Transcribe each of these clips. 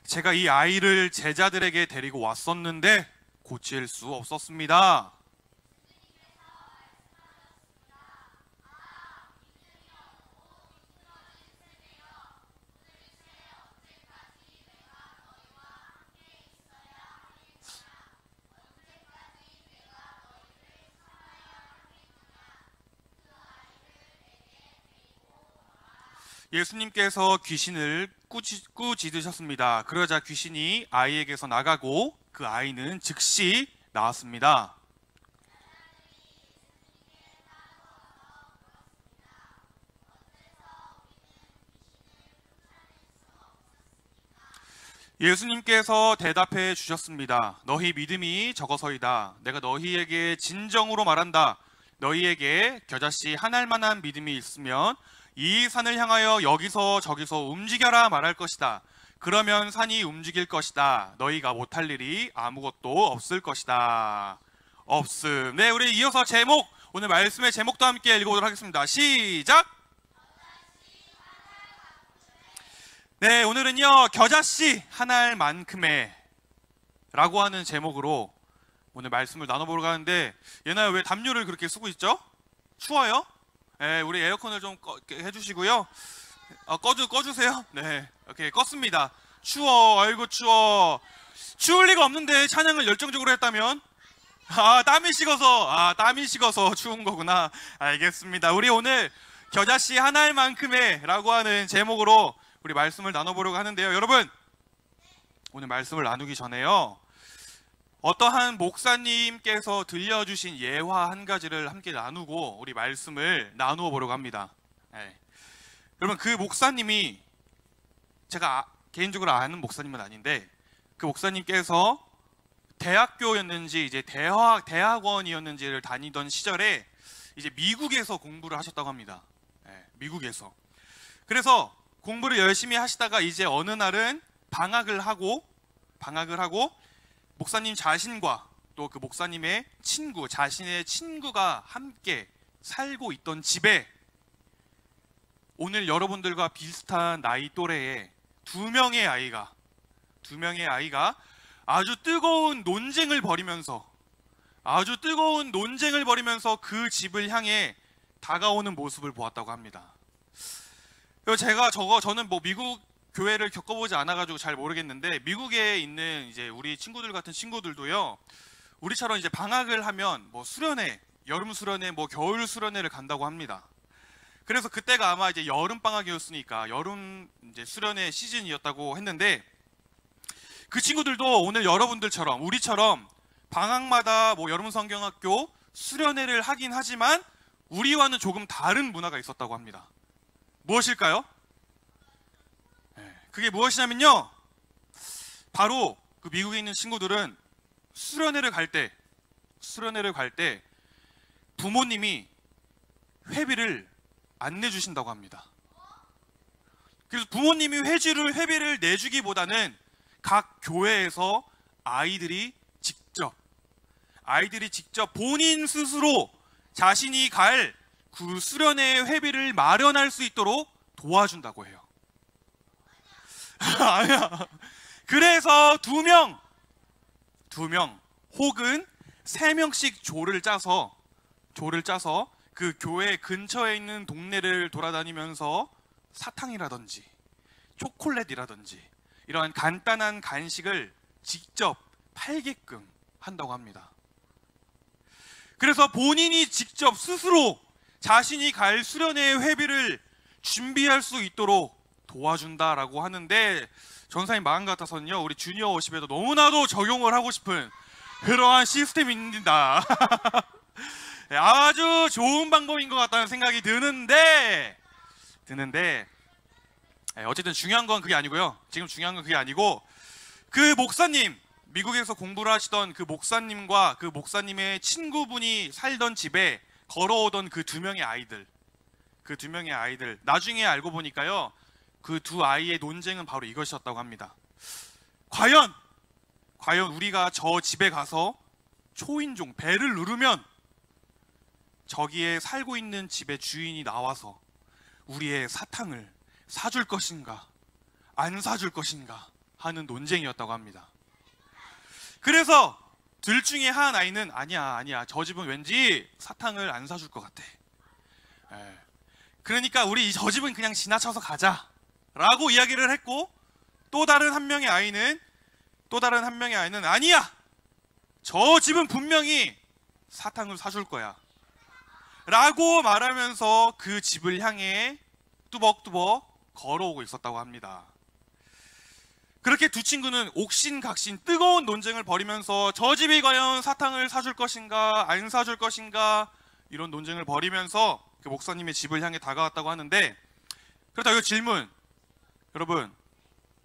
제가 이 아이를 제자들에게 데리고 왔었는데 고칠 수 없었습니다. 예수님께서 귀신을 꾸짖으셨습니다. 그러자 귀신이 아이에게서 나가고 그 아이는 즉시 나았습니다. 예수님께서 대답해 주셨습니다. 너희 믿음이 적어서이다. 내가 너희에게 진정으로 말한다. 너희에게 겨자씨 한 알만한 믿음이 있으면 이 산을 향하여 여기서 저기서 움직여라 말할 것이다. 그러면 산이 움직일 것이다. 너희가 못할 일이 아무것도 없을 것이다. 없음. 네, 우리 이어서 제목, 오늘 말씀의 제목도 함께 읽어보도록 하겠습니다. 시작! 네, 오늘은요 겨자씨 한 알만큼의 라고 하는 제목으로 오늘 말씀을 나눠보려고 하는데, 얘나야 왜 담요를 그렇게 쓰고 있죠? 추워요? 네, 우리 에어컨을 좀 해주시고요. 꺼주세요. 네, 오케이, 껐습니다. 추워, 아이고 추워. 추울 리가 없는데 찬양을 열정적으로 했다면? 땀이 식어서 추운 거구나. 알겠습니다. 우리 오늘 겨자씨 한 알만큼의 라고 하는 제목으로 우리 말씀을 나눠보려고 하는데요. 여러분, 오늘 말씀을 나누기 전에요, 어떠한 목사님께서 들려주신 예화 한 가지를 함께 나누고 우리 말씀을 나누어 보려고 합니다. 네. 여러분, 그 목사님이 제가 개인적으로 아는 목사님은 아닌데, 그 목사님께서 대학교였는지 이제 대학원이었는지를 다니던 시절에 이제 미국에서 공부를 하셨다고 합니다. 네, 미국에서. 그래서 공부를 열심히 하시다가 이제 어느 날은 방학을 하고 목사님 자신과 또 그 목사님의 자신의 친구가 함께 살고 있던 집에 오늘 여러분들과 비슷한 나이 또래의 두 명의 아이가 아주 뜨거운 논쟁을 벌이면서 그 집을 향해 다가오는 모습을 보았다고 합니다. 저는 뭐 미국 교회를 겪어보지 않아가지고 잘 모르겠는데, 미국에 있는 이제 우리 친구들 같은 친구들도요, 우리처럼 이제 방학을 하면 뭐 수련회, 여름 수련회, 뭐 겨울 수련회를 간다고 합니다. 그래서 그때가 아마 이제 여름 방학이었으니까 여름 이제 수련회 시즌이었다고 했는데, 그 친구들도 오늘 여러분들처럼 우리처럼 방학마다 뭐 여름 성경학교 수련회를 하긴 하지만 우리와는 조금 다른 문화가 있었다고 합니다. 무엇일까요? 그게 무엇이냐면요, 바로 그 미국에 있는 친구들은 수련회를 갈 때 부모님이 회비를 안 내주신다고 합니다. 그래서 부모님이 회비를 내주기보다는 각 교회에서 아이들이 직접 본인 스스로 자신이 갈 그 수련회의 회비를 마련할 수 있도록 도와준다고 해요. 아니야. 그래서 두 명 혹은 세 명씩 조를 짜서 그 교회 근처에 있는 동네를 돌아다니면서 사탕이라든지 초콜릿이라든지 이러한 간단한 간식을 직접 팔게끔 한다고 합니다. 그래서 본인이 직접 스스로 자신이 갈 수련회의 회비를 준비할 수 있도록 도와준다라고 하는데, 전사님 마음 같아서는요, 우리 주니어 워십에도 너무나도 적용을 하고 싶은 그러한 시스템입니다. 아주 좋은 방법인 것 같다는 생각이 드는데 어쨌든 중요한 건 그게 아니고요. 지금 중요한 건 그게 아니고, 그 목사님, 미국에서 공부를 하시던 그 목사님과 그 목사님의 친구분이 살던 집에 걸어오던 그 두 명의 아이들, 나중에 알고 보니까요, 그 두 아이의 논쟁은 바로 이것이었다고 합니다. 과연 우리가 저 집에 가서 초인종 벨을 누르면 저기에 살고 있는 집의 주인이 나와서 우리의 사탕을 사줄 것인가 안 사줄 것인가, 하는 논쟁이었다고 합니다. 그래서 둘 중에 한 아이는 아니야 저 집은 왠지 사탕을 안 사줄 것 같아. 그러니까 우리 저 집은 그냥 지나쳐서 가자 라고 이야기를 했고, 또 다른 한 명의 아이는 아니야 저 집은 분명히 사탕을 사줄 거야 라고 말하면서 그 집을 향해 뚜벅뚜벅 걸어오고 있었다고 합니다. 그렇게 두 친구는 옥신각신 뜨거운 논쟁을 벌이면서 저 집이 과연 사탕을 사줄 것인가 안 사줄 것인가 이런 논쟁을 벌이면서 그 목사님의 집을 향해 다가왔다고 하는데, 그렇다고 질문, 여러분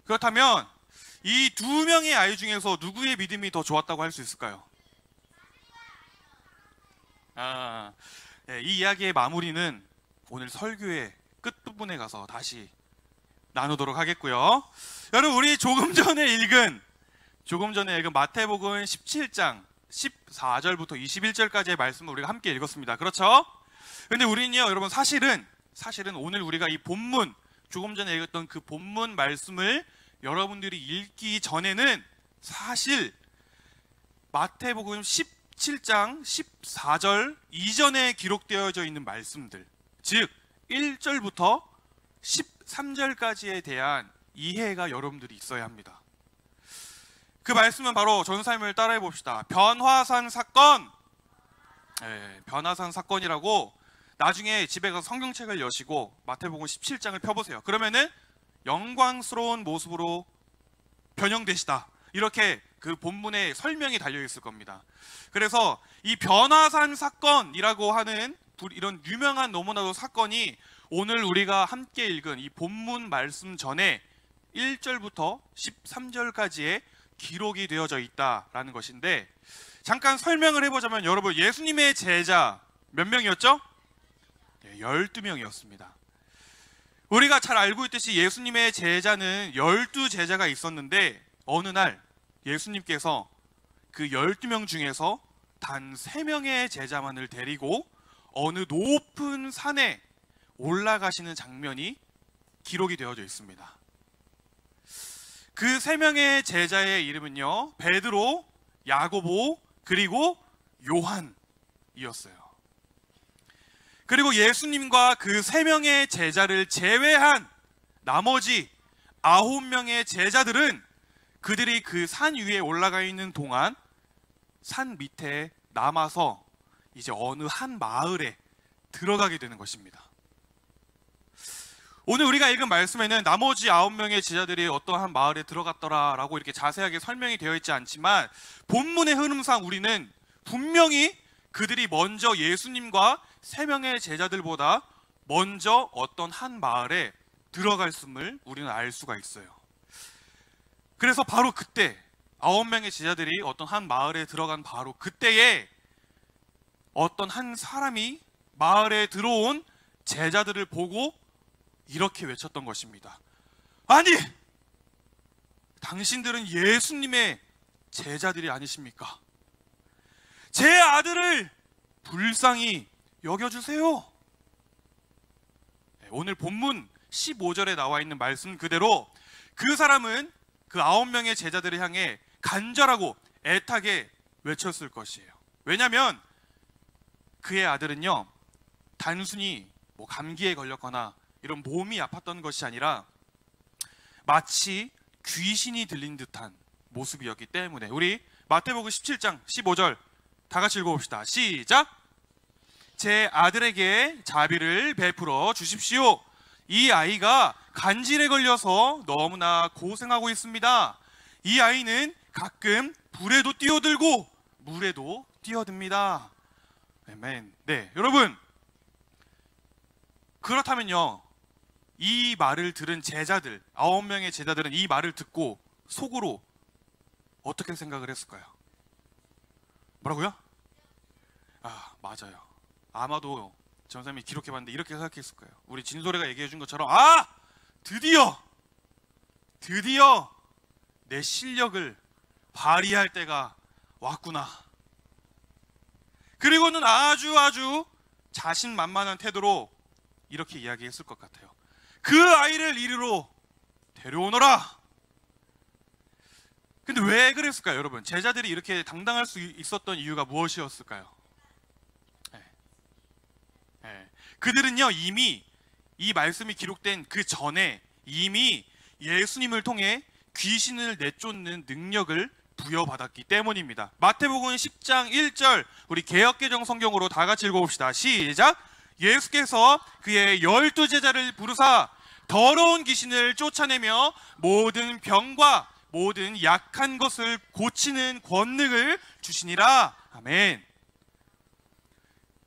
그렇다면 이 두 명의 아이 중에서 누구의 믿음이 더 좋았다고 할 수 있을까요? 이 이야기의 마무리는 오늘 설교의 끝부분에 가서 다시 나누도록 하겠고요. 여러분, 우리 조금 전에 읽은 마태복음 17장 14절부터 21절까지의 말씀을 우리가 함께 읽었습니다. 그렇죠? 근데 우리는요, 여러분, 사실은 오늘 우리가 이 본문, 조금 전에 읽었던 그 본문 말씀을 여러분들이 읽기 전에는 사실 마태복음 17장 14절 이전에 기록되어져 있는 말씀들, 즉 1절부터 13절까지에 대한 이해가 여러분들이 있어야 합니다. 그 말씀은 바로 전사님을 따라해 봅시다. 변화산 사건. 변화산 사건이라고 나중에 집에 가서 성경책을 여시고 마태복음 17장을 펴보세요. 그러면은 영광스러운 모습으로 변형되시다, 이렇게 그 본문에 설명이 달려있을 겁니다. 그래서 이 변화산 사건이라고 하는 이런 유명한 너무나도 사건이 오늘 우리가 함께 읽은 이 본문 말씀 전에 1절부터 13절까지의 기록이 되어져 있다라는 것인데, 잠깐 설명을 해보자면, 여러분, 예수님의 제자 몇 명이었죠? 12명이었습니다. 우리가 잘 알고 있듯이 예수님의 제자는 12제자가 있었는데, 어느 날 예수님께서 그 12명 중에서 단 3명의 제자만을 데리고 어느 높은 산에 올라가시는 장면이 기록이 되어져 있습니다. 그 3명의 제자의 이름은요, 베드로, 야고보, 그리고 요한이었어요. 그리고 예수님과 그 3명의 제자를 제외한 나머지 9명의 제자들은 그들이 그 산 위에 올라가 있는 동안 산 밑에 남아서 이제 어느 한 마을에 들어가게 되는 것입니다. 오늘 우리가 읽은 말씀에는 나머지 9명의 제자들이 어떠한 마을에 들어갔더라 라고 이렇게 자세하게 설명이 되어 있지 않지만, 본문의 흐름상 우리는 분명히 그들이 먼저 예수님과 3명의 제자들보다 먼저 어떤 한 마을에 들어갔음을 우리는 알 수가 있어요. 그래서 바로 그때 9명의 제자들이 어떤 한 마을에 들어간 바로 그때에 어떤 한 사람이 마을에 들어온 제자들을 보고 이렇게 외쳤던 것입니다. 아니, 당신들은 예수님의 제자들이 아니십니까? 제 아들을 불쌍히 여겨주세요. 오늘 본문 15절에 나와 있는 말씀 그대로 그 사람은 그 9명의 제자들을 향해 간절하고 애타게 외쳤을 것이에요. 왜냐하면 그의 아들은요, 단순히 뭐 감기에 걸렸거나 이런 몸이 아팠던 것이 아니라 마치 귀신이 들린 듯한 모습이었기 때문에, 우리 마태복음 17장 15절 다 같이 읽어봅시다. 시작! 제 아들에게 자비를 베풀어 주십시오. 이 아이가 간질에 걸려서 너무나 고생하고 있습니다. 이 아이는 가끔 불에도 뛰어들고 물에도 뛰어듭니다. 아멘. 네, 여러분, 그렇다면요, 이 말을 들은 제자들, 9명의 제자들은 이 말을 듣고 속으로 어떻게 생각을 했을까요? 뭐라고요? 맞아요. 아마도 전사님이 기록해봤는데 이렇게 생각했을 거예요. 우리 진솔이가 얘기해준 것처럼, 드디어 내 실력을 발휘할 때가 왔구나. 그리고는 아주 자신만만한 태도로 이렇게 이야기했을 것 같아요. 그 아이를 이리로 데려오너라. 근데 왜 그랬을까요, 여러분? 제자들이 이렇게 당당할 수 있었던 이유가 무엇이었을까요? 네. 네. 그들은요, 이미 이 말씀이 기록된 그 전에 이미 예수님을 통해 귀신을 내쫓는 능력을 부여받았기 때문입니다. 마태복음 10장 1절, 우리 개역개정 성경으로 다 같이 읽어봅시다. 시작! 예수께서 그의 12제자를 부르사 더러운 귀신을 쫓아내며 모든 병과 모든 약한 것을 고치는 권능을 주시니라. 아멘.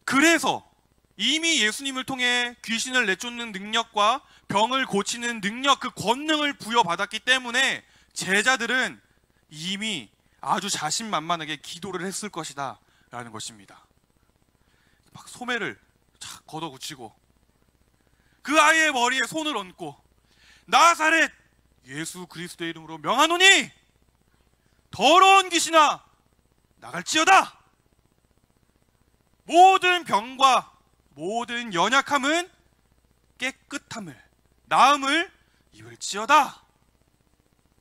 그래서 이미 예수님을 통해 귀신을 내쫓는 능력과 병을 고치는 능력, 그 권능을 부여받았기 때문에 제자들은 이미 아주 자신만만하게 기도를 했을 것이다 라는 것입니다. 막 소매를 착 걷어붙이고 그 아이의 머리에 손을 얹고 나사렛 예수 그리스도의 이름으로 명하노니 더러운 귀신아 나갈지어다. 모든 병과 모든 연약함은 깨끗함을 나음을 입을지어다.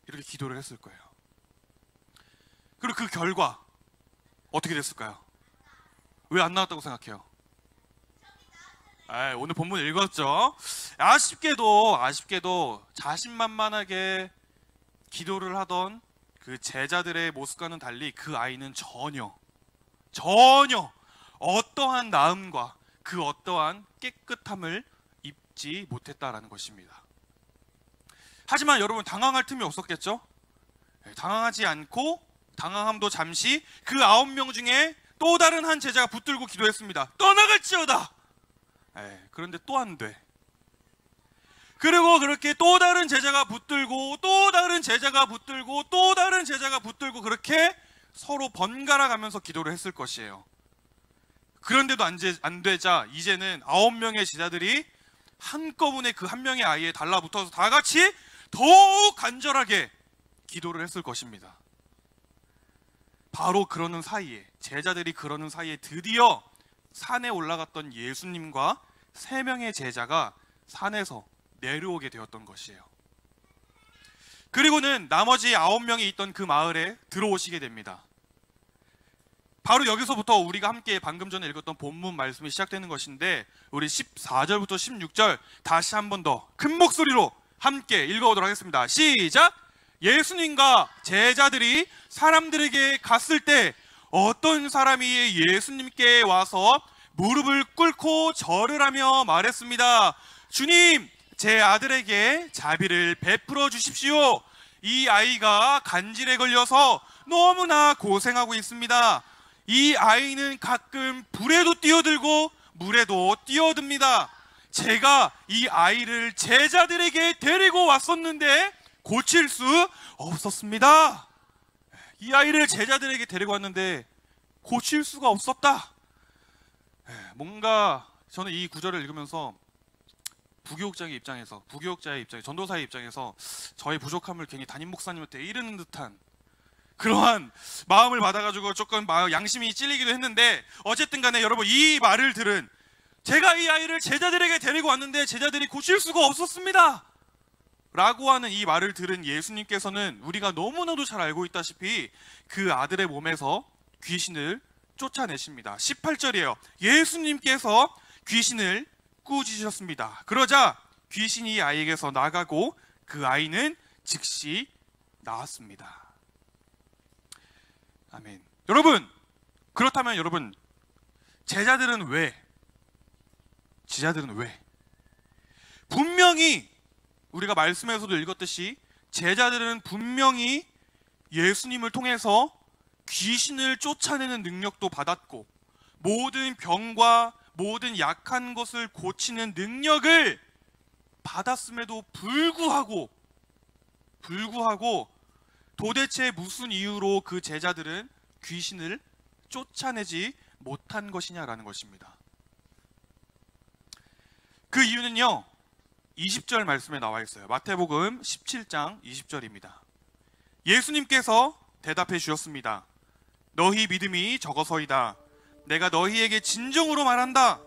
이렇게 기도를 했을 거예요. 그리고 그 결과 어떻게 됐을까요? 왜 안 나왔다고 생각해요? 오늘 본문 읽었죠? 아쉽게도 자신만만하게 기도를 하던 그 제자들의 모습과는 달리 그 아이는 전혀 어떠한 나음과 그 어떠한 깨끗함을 입지 못했다라는 것입니다. 하지만 여러분, 당황할 틈이 없었겠죠? 당황하지 않고 당황함도 잠시 그 9명 중에 또 다른 한 제자가 붙들고 기도했습니다. 떠나갈지어다. 그런데 또 안 돼. 그리고 그렇게 또 다른 제자가 붙들고 또 다른 제자가 붙들고 또 다른 제자가 붙들고 그렇게 서로 번갈아 가면서 기도를 했을 것이에요. 그런데도 안 되자 이제는 9명의 제자들이 한꺼번에 그 한 명의 아이에 달라붙어서 다 같이 더욱 간절하게 기도를 했을 것입니다. 바로 그러는 사이에, 제자들이 그러는 사이에 드디어 산에 올라갔던 예수님과 3명의 제자가 산에서 내려오게 되었던 것이에요. 그리고는 나머지 9명이 있던 그 마을에 들어오시게 됩니다. 바로 여기서부터 우리가 함께 방금 전에 읽었던 본문 말씀이 시작되는 것인데, 우리 14절부터 16절 다시 한 번 더 큰 목소리로 함께 읽어보도록 하겠습니다. 시작! 예수님과 제자들이 사람들에게 갔을 때 어떤 사람이 예수님께 와서 무릎을 꿇고 절을 하며 말했습니다. 주님, 제 아들에게 자비를 베풀어 주십시오. 이 아이가 간질에 걸려서 너무나 고생하고 있습니다. 이 아이는 가끔 불에도 뛰어들고 물에도 뛰어듭니다. 제가 이 아이를 제자들에게 데리고 왔었는데 고칠 수 없었습니다. 이 아이를 제자들에게 데리고 왔는데 고칠 수가 없었다. 뭔가 저는 이 구절을 읽으면서 부교육자의 입장에서, 전도사의 입장에서 저의 부족함을 괜히 담임 목사님한테 이르는 듯한 그러한 마음을 받아가지고 조금 양심이 찔리기도 했는데, 어쨌든 간에 여러분, 이 말을 들은, 제가 이 아이를 제자들에게 데리고 왔는데 제자들이 고칠 수가 없었습니다 라고 하는 이 말을 들은 예수님께서는 우리가 너무나도 잘 알고 있다시피 그 아들의 몸에서 귀신을 쫓아내십니다. 18절이에요. 예수님께서 귀신을 꾸짖으셨습니다. 그러자 귀신이 이 아이에게서 나가고 그 아이는 즉시 나았습니다. 아멘. 여러분, 그렇다면 여러분, 제자들은 왜? 분명히 우리가 말씀에서도 읽었듯이 제자들은 분명히 예수님을 통해서 귀신을 쫓아내는 능력도 받았고 모든 병과 모든 약한 것을 고치는 능력을 받았음에도 불구하고 도대체 무슨 이유로 그 제자들은 귀신을 쫓아내지 못한 것이냐라는 것입니다. 그 이유는요, 20절 말씀에 나와 있어요. 마태복음 17장 20절입니다. 예수님께서 대답해 주셨습니다. 너희 믿음이 적어서이다. 내가 너희에게 진정으로 말한다.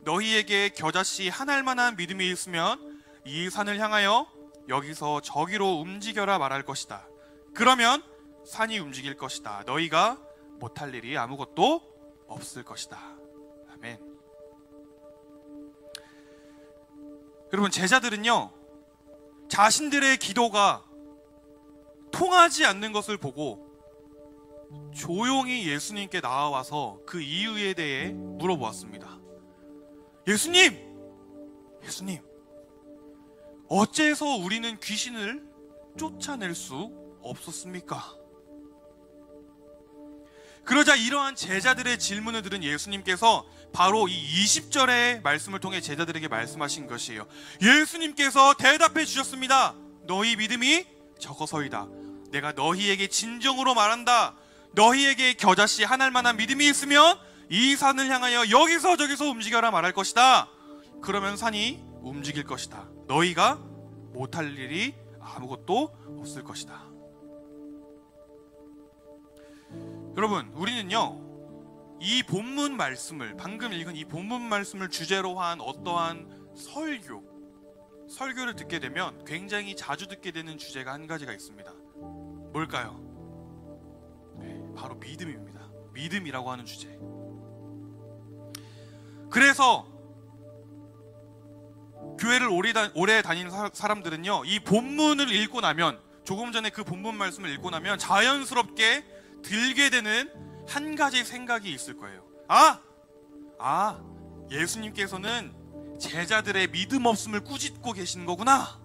너희에게 겨자씨 한 알만한 믿음이 있으면 이 산을 향하여 여기서 저기로 움직여라 말할 것이다. 그러면 산이 움직일 것이다. 너희가 못할 일이 아무것도 없을 것이다. 아멘. 여러분, 제자들은요, 자신들의 기도가 통하지 않는 것을 보고 조용히 예수님께 나와서 그 이유에 대해 물어보았습니다. 예수님! 어째서 우리는 귀신을 쫓아낼 수 없었습니까? 그러자 이러한 제자들의 질문을 들은 예수님께서 바로 이 20절의 말씀을 통해 제자들에게 말씀하신 것이에요. 예수님께서 대답해 주셨습니다. 너희 믿음이 적어서이다. 내가 너희에게 진정으로 말한다. 너희에게 겨자씨 한 알만한 믿음이 있으면 이 산을 향하여 여기서 저기서 움직여라 말할 것이다. 그러면 산이 움직일 것이다. 너희가 못할 일이 아무것도 없을 것이다. 여러분, 우리는요, 이 본문 말씀을, 방금 읽은 이 본문 말씀을 주제로 한 어떠한 설교를 듣게 되면 굉장히 자주 듣게 되는 주제가 한 가지가 있습니다. 뭘까요? 네, 바로 믿음입니다. 믿음이라고 하는 주제. 그래서 교회를 오래 다니는 사람들은요, 이 본문을 읽고 나면, 조금 전에 그 본문 말씀을 읽고 나면 자연스럽게 들게 되는 한 가지 생각이 있을 거예요. 예수님께서는 제자들의 믿음 없음을 꾸짖고 계시는 거구나.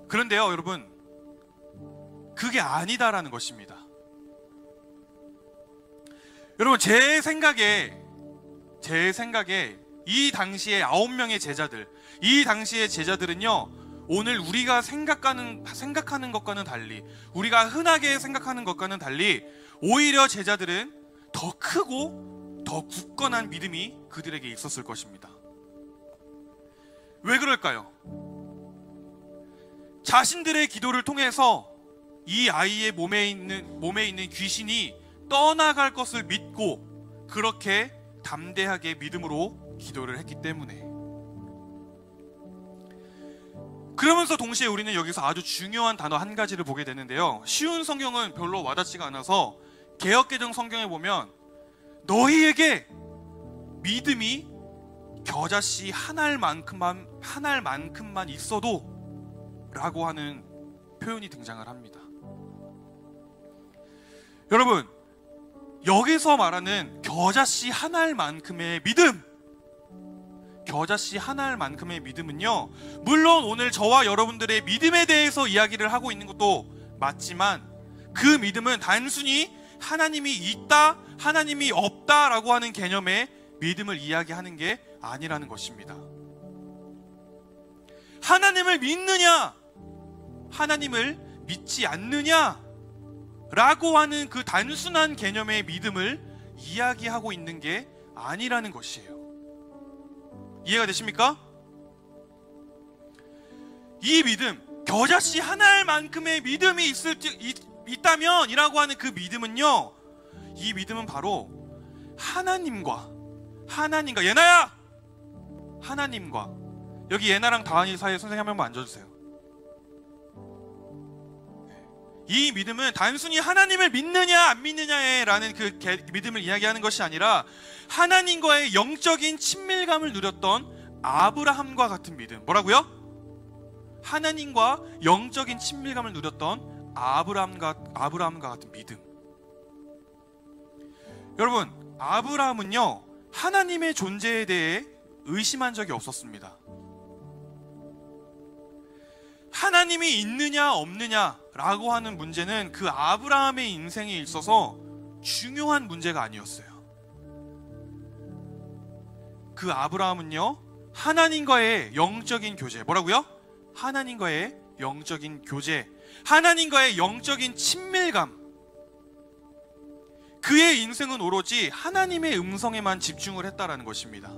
그런데요, 여러분, 그게 아니다라는 것입니다. 여러분, 제 생각에 이 당시에 9명의 제자들, 이 당시의 제자들은요, 오늘 우리가 생각하는 것과는 달리, 우리가 흔하게 생각하는 것과는 달리, 오히려 제자들은 더 크고 더 굳건한 믿음이 그들에게 있었을 것입니다. 왜 그럴까요? 자신들의 기도를 통해서 이 아이의 몸에 있는 귀신이 떠나갈 것을 믿고 그렇게 담대하게 믿음으로 기도를 했기 때문에. 그러면서 동시에 우리는 여기서 아주 중요한 단어 한 가지를 보게 되는데요, 쉬운 성경은 별로 와닿지가 않아서 개역개정 성경에 보면 너희에게 믿음이 겨자씨 한 알만큼만 있어도 라고 하는 표현이 등장을 합니다. 여러분, 여기서 말하는 겨자씨 한 알만큼의 믿음, 겨자씨 한 알만큼의 믿음은요, 물론 오늘 저와 여러분들의 믿음에 대해서 이야기를 하고 있는 것도 맞지만, 그 믿음은 단순히 하나님이 있다, 하나님이 없다라고 하는 개념의 믿음을 이야기하는 게 아니라는 것입니다. 하나님을 믿느냐, 하나님을 믿지 않느냐 라고 하는 그 단순한 개념의 믿음을 이야기하고 있는 게 아니라는 것이에요. 이해가 되십니까? 이 믿음, 겨자씨 한 알만큼의 믿음이 있다면 이라고 하는 그 믿음은요, 이 믿음은 바로 하나님과 예나야! 하나님과, 여기 예나랑 다한이 사이에 선생님 한 명만 앉아주세요. 이 믿음은 단순히 하나님을 믿느냐 안 믿느냐라는 그 믿음을 이야기하는 것이 아니라 하나님과의 영적인 친밀감을 누렸던 아브라함과 같은 믿음. 뭐라고요? 하나님과 영적인 친밀감을 누렸던 아브라함과 같은 믿음. 여러분, 아브라함은요, 하나님의 존재에 대해 의심한 적이 없었습니다. 하나님이 있느냐 없느냐라고 하는 문제는 그 아브라함의 인생에 있어서 중요한 문제가 아니었어요. 그 아브라함은요, 하나님과의 영적인 교제, 뭐라고요? 하나님과의 영적인 교제, 하나님과의 영적인 친밀감, 그의 인생은 오로지 하나님의 음성에만 집중을 했다라는 것입니다.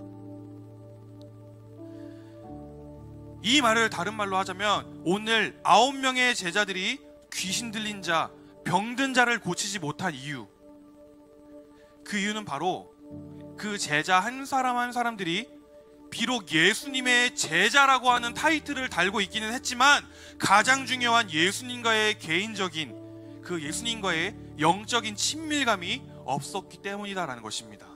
이 말을 다른 말로 하자면, 오늘 9명의 제자들이 귀신 들린 자, 병든 자를 고치지 못한 이유, 그 이유는 바로 그 제자 한 사람 한 사람들이 비록 예수님의 제자라고 하는 타이틀을 달고 있기는 했지만 가장 중요한 예수님과의 개인적인 그 예수님과의 영적인 친밀감이 없었기 때문이다라는 것입니다.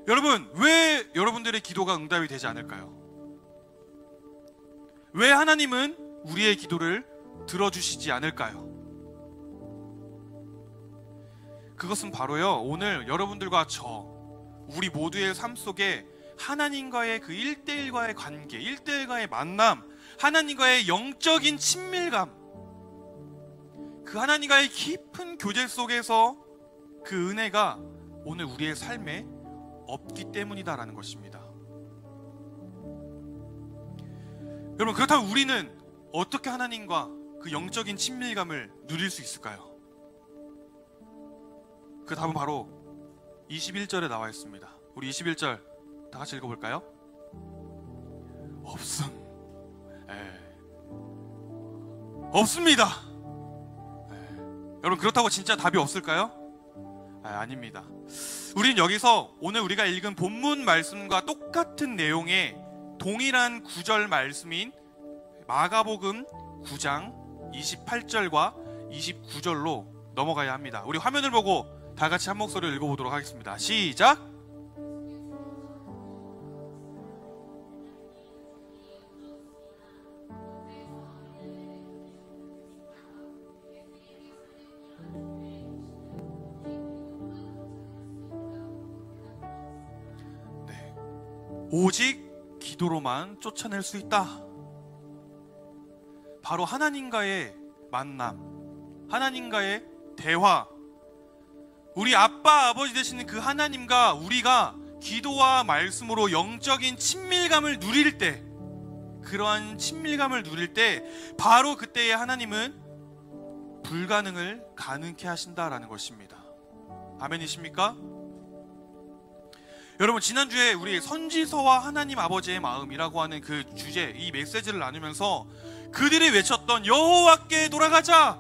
여러분, 왜 여러분들의 기도가 응답이 되지 않을까요? 왜 하나님은 우리의 기도를 들어주시지 않을까요? 그것은 바로요, 오늘 여러분들과 우리 모두의 삶 속에 하나님과의 그 1대1과의 관계, 1대1과의 만남, 하나님과의 영적인 친밀감, 그 하나님과의 깊은 교제 속에서 그 은혜가 오늘 우리의 삶에 없기 때문이다라는 것입니다. 여러분, 그렇다면 우리는 어떻게 하나님과 그 영적인 친밀감을 누릴 수 있을까요? 그 답은 바로 21절에 나와 있습니다. 우리 21절 다 같이 읽어볼까요? 없습니다. 여러분, 그렇다고 진짜 답이 없을까요? 아닙니다. 우린 여기서 오늘 우리가 읽은 본문 말씀과 똑같은 내용의 동일한 구절 말씀인 마가복음 9장 28절과 29절로 넘어가야 합니다. 우리 화면을 보고 다 같이 한 목소리로 읽어보도록 하겠습니다. 시작! 네. 오직 기도로만 쫓아낼 수 있다. 바로 하나님과의 만남, 하나님과의 대화, 우리 아빠 아버지 되시는 그 하나님과 우리가 기도와 말씀으로 영적인 친밀감을 누릴 때, 그러한 친밀감을 누릴 때 바로 그때에 하나님은 불가능을 가능케 하신다라는 것입니다. 아멘이십니까? 여러분, 지난주에 우리 선지서와 하나님 아버지의 마음이라고 하는 그 주제, 이 메시지를 나누면서 그들이 외쳤던 여호와께 돌아가자,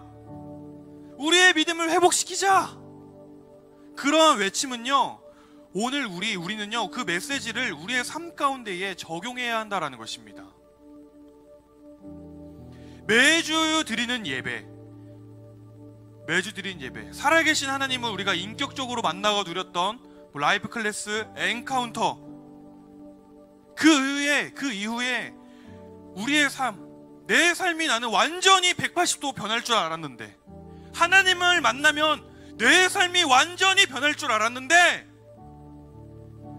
우리의 믿음을 회복시키자, 그러한 외침은요, 오늘 우리는요 그 메시지를 우리의 삶 가운데에 적용해야 한다라는 것입니다. 매주 드리는 예배, 살아계신 하나님을 우리가 인격적으로 만나고 누렸던 라이프 클래스, 엔카운터, 그 이후에 우리의 삶, 내 삶이 나는 완전히 180도 변할 줄 알았는데, 하나님을 만나면 내 삶이 완전히 변할 줄 알았는데,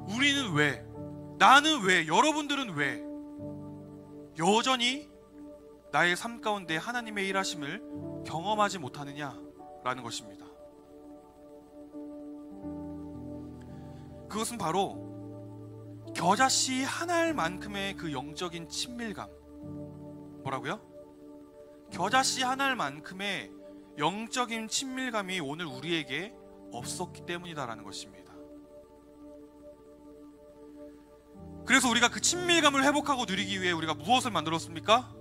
우리는 왜, 나는 왜, 여러분들은 왜 여전히 나의 삶 가운데 하나님의 일하심을 경험하지 못하느냐라는 것입니다. 그것은 바로 겨자씨 한 알만큼의 그 영적인 친밀감, 뭐라고요? 겨자씨 한 알만큼의 영적인 친밀감이 오늘 우리에게 없었기 때문이다라는 것입니다. 그래서 우리가 그 친밀감을 회복하고 누리기 위해 우리가 무엇을 만들었습니까?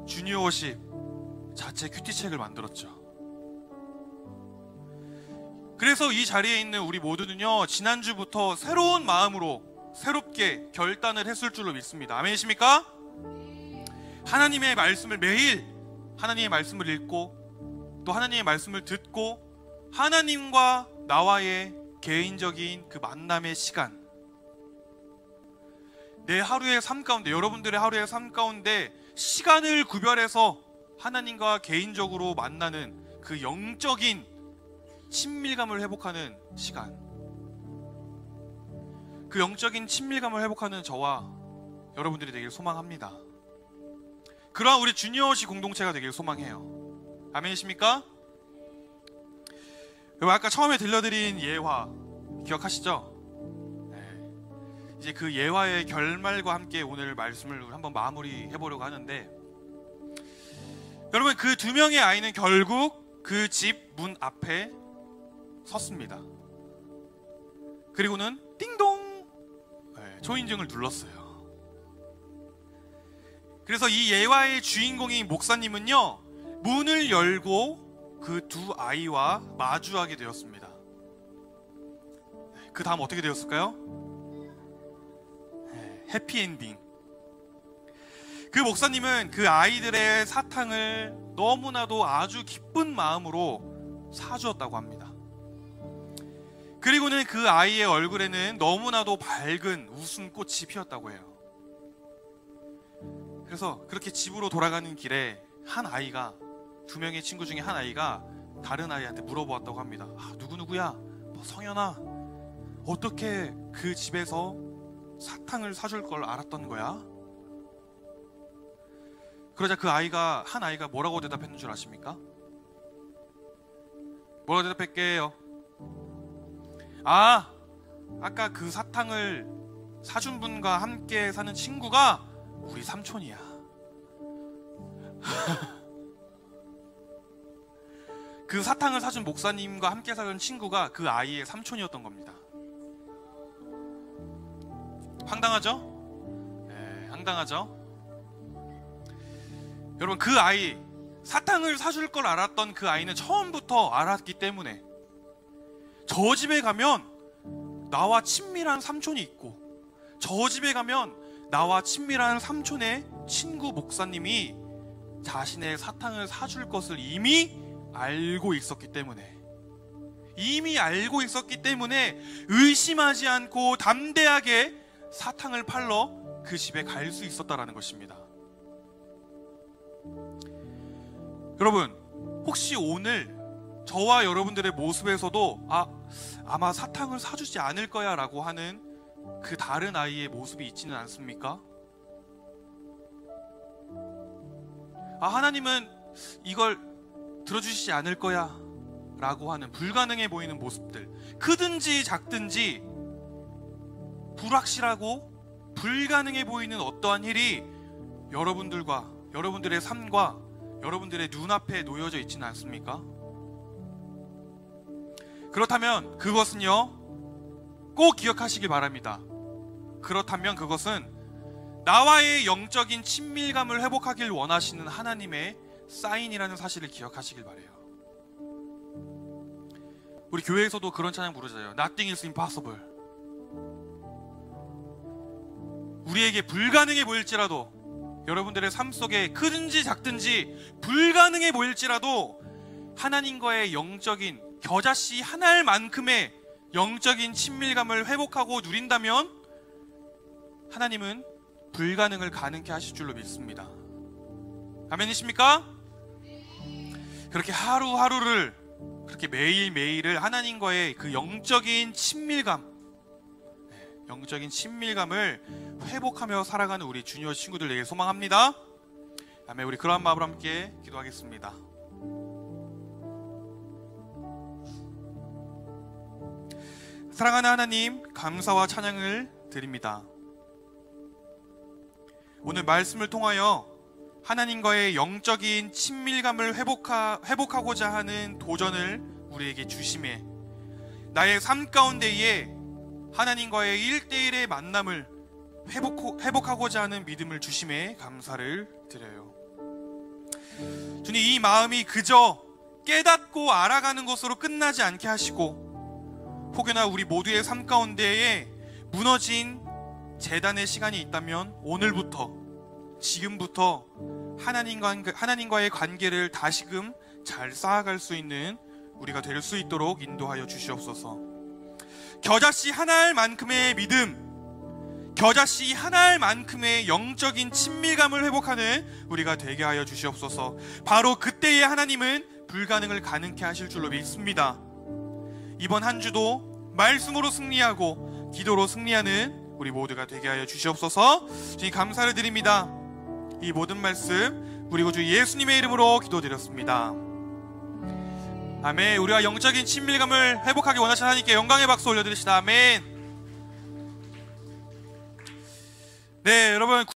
주니어워십 자체 큐티책을 만들었죠. 그래서 이 자리에 있는 우리 모두는요, 지난주부터 새로운 마음으로 새롭게 결단을 했을 줄로 믿습니다. 아멘이십니까? 하나님의 말씀을 매일 하나님의 말씀을 읽고 또 하나님의 말씀을 듣고 하나님과 나와의 개인적인 그 만남의 시간, 내 하루의 삶 가운데, 여러분들의 하루의 삶 가운데 시간을 구별해서 하나님과 개인적으로 만나는 그 영적인 친밀감을 회복하는 시간, 그 영적인 친밀감을 회복하는 저와 여러분들이 되길 소망합니다. 그러한 우리 주니어시 공동체가 되길 소망해요. 아멘이십니까? 여러분, 아까 처음에 들려드린 예화 기억하시죠? 네. 이제 그 예화의 결말과 함께 오늘 말씀을 한번 마무리해보려고 하는데, 여러분, 그 두 명의 아이는 결국 그 집 문 앞에 섰습니다. 그리고는 띵동, 초인종을 눌렀어요. 그래서 이 예화의 주인공인 목사님은요, 문을 열고 그 두 아이와 마주하게 되었습니다. 그 다음 어떻게 되었을까요? 해피엔딩. 그 목사님은 그 아이들의 사탕을 너무나도 아주 기쁜 마음으로 사주었다고 합니다. 그리고는 그 아이의 얼굴에는 너무나도 밝은 웃음꽃이 피었다고 해요. 그래서 그렇게 집으로 돌아가는 길에 한 아이가, 두 명의 친구 중에 한 아이가 다른 아이한테 물어보았다고 합니다. 누구누구야? 성현아, 어떻게 그 집에서 사탕을 사줄 걸 알았던 거야? 그러자 그 아이가, 한 아이가 뭐라고 대답했는 줄 아십니까? 뭐라고 대답할게요? 아까 그 사탕을 사준 분과 함께 사는 친구가 우리 삼촌이야. 그 사탕을 사준 목사님과 함께 사는 친구가 그 아이의 삼촌이었던 겁니다. 황당하죠? 네, 황당하죠? 여러분, 그 아이, 사탕을 사줄 걸 알았던 그 아이는 처음부터 알았기 때문에 저 집에 가면 나와 친밀한 삼촌이 있고, 저 집에 가면 나와 친밀한 삼촌의 친구 목사님이 자신의 사탕을 사줄 것을 이미 알고 있었기 때문에, 의심하지 않고 담대하게 사탕을 팔러 그 집에 갈 수 있었다라는 것입니다. 여러분, 혹시 오늘 저와 여러분들의 모습에서도 아마 사탕을 사주지 않을 거야 라고 하는 그 다른 아이의 모습이 있지는 않습니까? 하나님은 이걸 들어주시지 않을 거야 라고 하는 불가능해 보이는 모습들, 크든지 작든지 불확실하고 불가능해 보이는 어떠한 일이 여러분들과 여러분들의 삶과 여러분들의 눈앞에 놓여져 있지는 않습니까? 그렇다면 그것은요, 꼭 기억하시길 바랍니다. 그렇다면 그것은 나와의 영적인 친밀감을 회복하길 원하시는 하나님의 사인이라는 사실을 기억하시길 바래요. 우리 교회에서도 그런 찬양 부르잖아요. Nothing is impossible. 우리에게 불가능해 보일지라도, 여러분들의 삶 속에 크든지 작든지 불가능해 보일지라도 하나님과의 영적인, 겨자씨 한 알만큼의 영적인 친밀감을 회복하고 누린다면 하나님은 불가능을 가능케 하실 줄로 믿습니다. 아멘이십니까? 그렇게 하루하루를, 그렇게 매일매일을 하나님과의 그 영적인 친밀감을 회복하며 살아가는 우리 주니어 친구들에게 소망합니다. 아멘. 우리 그러한 마음으로 함께 기도하겠습니다. 사랑하는 하나님, 감사와 찬양을 드립니다. 오늘 말씀을 통하여 하나님과의 영적인 친밀감을 회복하고자 하는 도전을 우리에게 주심에, 나의 삶 가운데에 하나님과의 1대1의 만남을 회복하고자 하는 믿음을 주심에 감사를 드려요. 주님, 이 마음이 그저 깨닫고 알아가는 것으로 끝나지 않게 하시고, 혹여나 우리 모두의 삶 가운데에 무너진 재단의 시간이 있다면 오늘부터, 지금부터 하나님과의 관계를 다시금 잘 쌓아갈 수 있는 우리가 될 수 있도록 인도하여 주시옵소서. 겨자씨 한 알만큼의 믿음, 겨자씨 한 알만큼의 영적인 친밀감을 회복하는 우리가 되게 하여 주시옵소서. 바로 그때에 하나님은 불가능을 가능케 하실 줄로 믿습니다. 이번 한 주도 말씀으로 승리하고 기도로 승리하는 우리 모두가 되게 하여 주시옵소서. 주님 감사를 드립니다. 이 모든 말씀 우리 구주 예수님의 이름으로 기도드렸습니다. 아멘. 우리가 영적인 친밀감을 회복하기 원하시는 하나님께 영광의 박수 올려드립시다. 아멘. 네, 여러분.